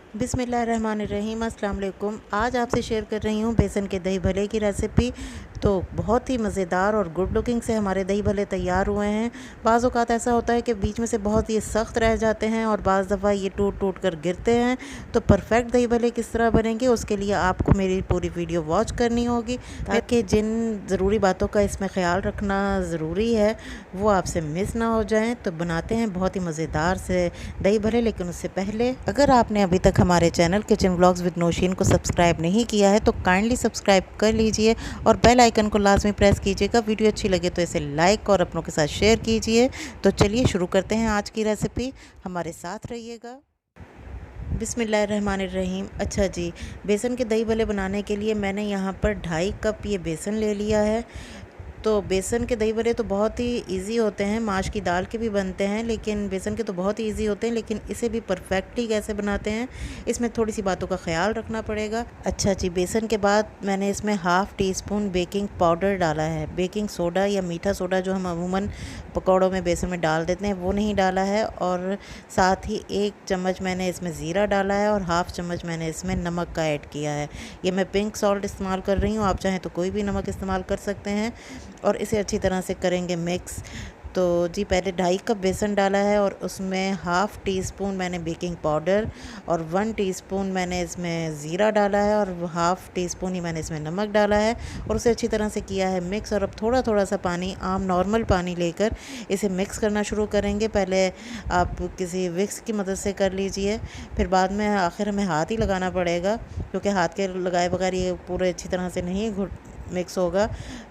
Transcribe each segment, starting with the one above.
बिस्मिल्लाहिर्रहमानिर्रहीम अस्सलाम वालेकुम। आज आपसे शेयर कर रही हूँ बेसन के दही भल्ले की रेसिपी। तो बहुत ही मज़ेदार और गुड लुकिंग से हमारे दही भल्ले तैयार हुए हैं। बाज़ औक़ात ऐसा होता है कि बीच में से बहुत ये सख्त रह जाते हैं और बाज़ दफ़ा ये टूट टूट कर गिरते हैं। तो परफेक्ट दही भल्ले किस तरह बनेंगे उसके लिए आपको मेरी पूरी वीडियो वॉच करनी होगी, ताकि जिन ज़रूरी बातों का इसमें ख़्याल रखना ज़रूरी है वो आपसे मिस ना हो जाएँ। तो बनाते हैं बहुत ही मज़ेदार से दही भल्ले, लेकिन उससे पहले अगर आपने अभी तक हमारे channel kitchen vlogs with Nausheen को सब्सक्राइब नहीं किया है तो काइंडली सब्सक्राइब कर लीजिए और बेल आइकन को लाजमी प्रेस कीजिएगा। वीडियो अच्छी लगे तो इसे लाइक और अपनों के साथ शेयर कीजिए। तो चलिए शुरू करते हैं आज की रेसिपी, हमारे साथ रहिएगा। बिस्मिल्लाहिर्रहमानिर्रहीम। अच्छा जी, बेसन के दही भल्ले बनाने के लिए मैंने यहाँ पर 2.5 कप ये बेसन ले लिया है। तो बेसन के दही भल्ले तो बहुत ही इजी होते हैं, माश की दाल के भी बनते हैं, लेकिन बेसन के तो बहुत ही इजी होते हैं। लेकिन इसे भी परफेक्टली कैसे बनाते हैं इसमें थोड़ी सी बातों का ख्याल रखना पड़ेगा। अच्छा जी, बेसन के बाद मैंने इसमें half tea spoon baking powder डाला है। बेकिंग सोडा या मीठा सोडा जो हम अमूमन पकौड़ों में बेसन में डाल देते हैं वो नहीं डाला है। और साथ ही 1 चम्मच मैंने इसमें ज़ीरा डाला है और हाफ़ चम्मच मैंने इसमें नमक का ऐड किया है। ये मैं पिंक सॉल्ट इस्तेमाल कर रही हूँ, आप चाहें तो कोई भी नमक इस्तेमाल कर सकते हैं। और इसे अच्छी तरह से करेंगे मिक्स। तो जी, पहले 2.5 कप बेसन डाला है और उसमें हाफ़ टी स्पून मैंने बेकिंग पाउडर और 1 टीस्पून मैंने इसमें ज़ीरा डाला है और हाफ़ टी स्पून ही मैंने इसमें नमक डाला है और उसे अच्छी तरह से किया है मिक्स। और अब थोड़ा थोड़ा सा पानी, आम नॉर्मल पानी लेकर इसे मिक्स करना शुरू करेंगे। पहले आप किसी विक्स की मदद से कर लीजिए, फिर बाद में आखिर हमें हाथ ही लगाना पड़ेगा, क्योंकि हाथ के लगाए बगैर ये पूरे अच्छी तरह से नहीं मिक्स होगा।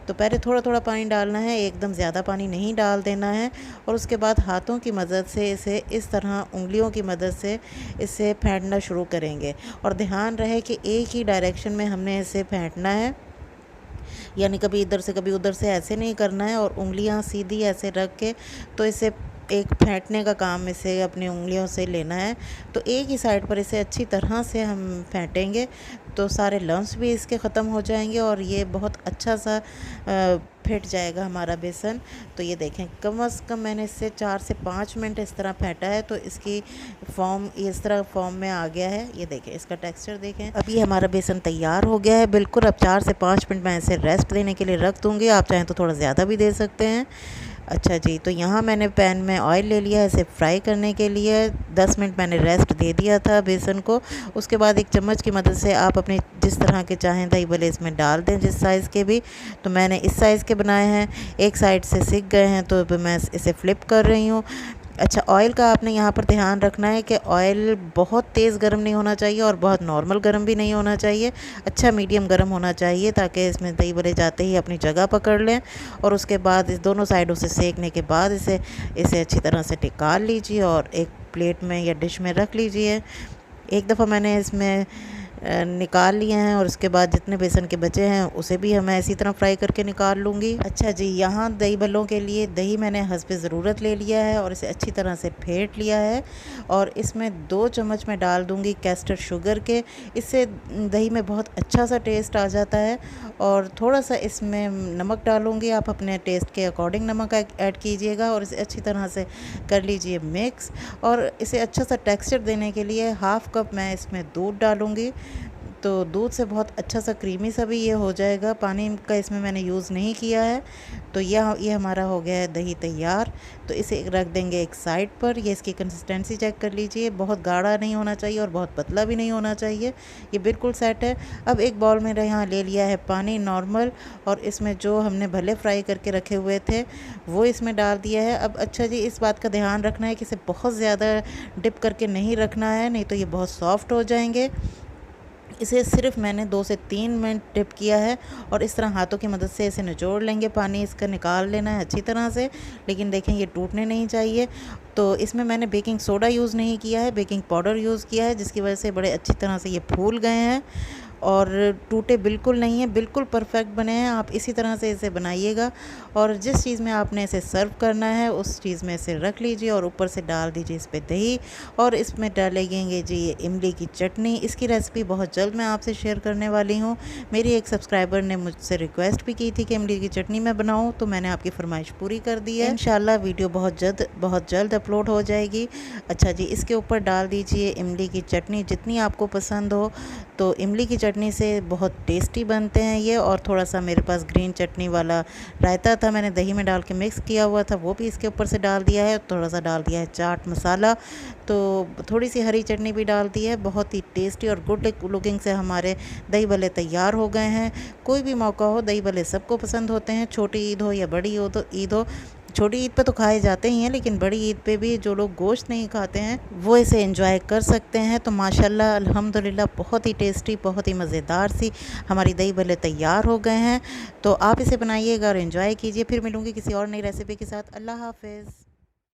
तो पहले थोड़ा थोड़ा पानी डालना है, एकदम ज़्यादा पानी नहीं डाल देना है। और उसके बाद हाथों की मदद से इसे इस तरह, उंगलियों की मदद से इसे फेंटना शुरू करेंगे। और ध्यान रहे कि एक ही डायरेक्शन में हमने इसे फेंटना है, यानी कभी इधर से कभी उधर से ऐसे नहीं करना है। और उंगलियां सीधी ऐसे रख के तो इसे एक फेंटने का काम इसे अपनी उंगलियों से लेना है। तो एक ही साइड पर इसे अच्छी तरह से हम फेंटेंगे तो सारे लम्स भी इसके ख़त्म हो जाएंगे और ये बहुत अच्छा सा फेंट जाएगा हमारा बेसन। तो ये देखें, कम से कम मैंने इससे 4 से 5 मिनट इस तरह फेंटा है तो इसकी फॉर्म इस तरह फॉर्म में आ गया है। ये देखें, इसका टेक्सचर देखें। अभी हमारा बेसन तैयार हो गया है बिल्कुल। अब 4 से 5 मिनट मैं इसे रेस्ट देने के लिए रख दूँगी, आप चाहें तो थोड़ा ज़्यादा भी दे सकते हैं। अच्छा जी, तो यहाँ मैंने पैन में ऑयल ले लिया है इसे फ्राई करने के लिए। 10 मिनट मैंने रेस्ट दे दिया था बेसन को। उसके बाद एक चम्मच की मदद से आप अपने जिस तरह के चाहें दही भल्ले इसमें डाल दें, जिस साइज़ के भी। तो मैंने इस साइज़ के बनाए हैं, एक साइड से सिक गए हैं तो मैं इसे फ्लिप कर रही हूँ। अच्छा, ऑयल का आपने यहाँ पर ध्यान रखना है कि ऑयल बहुत तेज़ गर्म नहीं होना चाहिए और बहुत नॉर्मल गर्म भी नहीं होना चाहिए। अच्छा मीडियम गर्म होना चाहिए ताकि इसमें दही भल्ले जाते ही अपनी जगह पकड़ लें। और उसके बाद इस दोनों साइडों से सेकने के बाद इसे अच्छी तरह से निकाल लीजिए और एक प्लेट में या डिश में रख लीजिए। एक दफ़ा मैंने इसमें निकाल लिए हैं और उसके बाद जितने बेसन के बचे हैं उसे भी मैं इसी तरह फ्राई करके निकाल लूँगी। अच्छा जी, यहाँ दही भल्लों के लिए दही मैंने हस्बे ज़रूरत ले लिया है और इसे अच्छी तरह से फेंट लिया है। और इसमें 2 चम्मच मैं डाल दूँगी कैस्टर शुगर के, इससे दही में बहुत अच्छा सा टेस्ट आ जाता है। और थोड़ा सा इसमें नमक डालूँगी, आप अपने टेस्ट के अकॉर्डिंग नमक ऐड कीजिएगा। और इसे अच्छी तरह से कर लीजिए मिक्स। और इसे अच्छा सा टेक्सचर देने के लिए हाफ़ कप मैं इसमें दूध डालूँगी। तो दूध से बहुत अच्छा सा क्रीमी सा भी ये हो जाएगा, पानी का इसमें मैंने यूज़ नहीं किया है। तो ये हमारा हो गया है दही तैयार। तो इसे रख देंगे एक साइड पर। ये इसकी कंसिस्टेंसी चेक कर लीजिए, बहुत गाढ़ा नहीं होना चाहिए और बहुत पतला भी नहीं होना चाहिए, ये बिल्कुल सेट है। अब एक बाउल में यहाँ ले लिया है पानी नॉर्मल और इसमें जो हमने भले फ्राई करके रखे हुए थे वो इसमें डाल दिया है। अब अच्छा जी, इस बात का ध्यान रखना है कि इसे बहुत ज़्यादा डिप करके नहीं रखना है, नहीं तो ये बहुत सॉफ्ट हो जाएंगे। इसे सिर्फ मैंने 2 से 3 मिनट डिप किया है और इस तरह हाथों की मदद से इसे निचोड़ लेंगे, पानी इसका निकाल लेना है अच्छी तरह से। लेकिन देखें, ये टूटने नहीं चाहिए। तो इसमें मैंने बेकिंग सोडा यूज़ नहीं किया है, बेकिंग पाउडर यूज़ किया है, जिसकी वजह से बड़े अच्छी तरह से ये फूल गए हैं। और टूटे बिल्कुल नहीं है, बिल्कुल परफेक्ट बने हैं। आप इसी तरह से इसे बनाइएगा और जिस चीज़ में आपने इसे सर्व करना है उस चीज़ में इसे रख लीजिए और ऊपर से डाल दीजिए इस पे दही और इसमें डालेंगे जी ये इमली की चटनी। इसकी रेसिपी बहुत जल्द मैं आपसे शेयर करने वाली हूँ। मेरी एक सब्सक्राइबर ने मुझसे रिक्वेस्ट भी की थी कि इमली की चटनी मैं बनाऊँ, तो मैंने आपकी फरमाइश पूरी कर दी है। इंशाल्लाह वीडियो बहुत जल्द अपलोड हो जाएगी। अच्छा जी, इसके ऊपर डाल दीजिए इमली की चटनी जितनी आपको पसंद हो। तो इमली की चटनी से बहुत टेस्टी बनते हैं ये। और थोड़ा सा मेरे पास ग्रीन चटनी वाला रायता था, मैंने दही में डाल के मिक्स किया हुआ था, वो भी इसके ऊपर से डाल दिया है। थोड़ा सा डाल दिया है चाट मसाला, तो थोड़ी सी हरी चटनी भी डाल दी है। बहुत ही टेस्टी और गुड लुकिंग से हमारे दही भल्ले तैयार हो गए हैं। कोई भी मौका हो, दही भल्ले सबको पसंद होते हैं, छोटी ईद हो या बड़ी हो तो ईद हो। छोटी ईद पे तो खाए जाते ही हैं, लेकिन बड़ी ईद पे भी जो लोग गोश्त नहीं खाते हैं वो इसे एंजॉय कर सकते हैं। तो माशाल्लाह अल्हम्दुलिल्लाह बहुत ही टेस्टी, बहुत ही मज़ेदार सी हमारी दही भल्ले तैयार हो गए हैं। तो आप इसे बनाइएगा और एंजॉय कीजिए। फिर मिलूँगी किसी और नई रेसिपी के साथ। अल्लाह हाफ़िज़।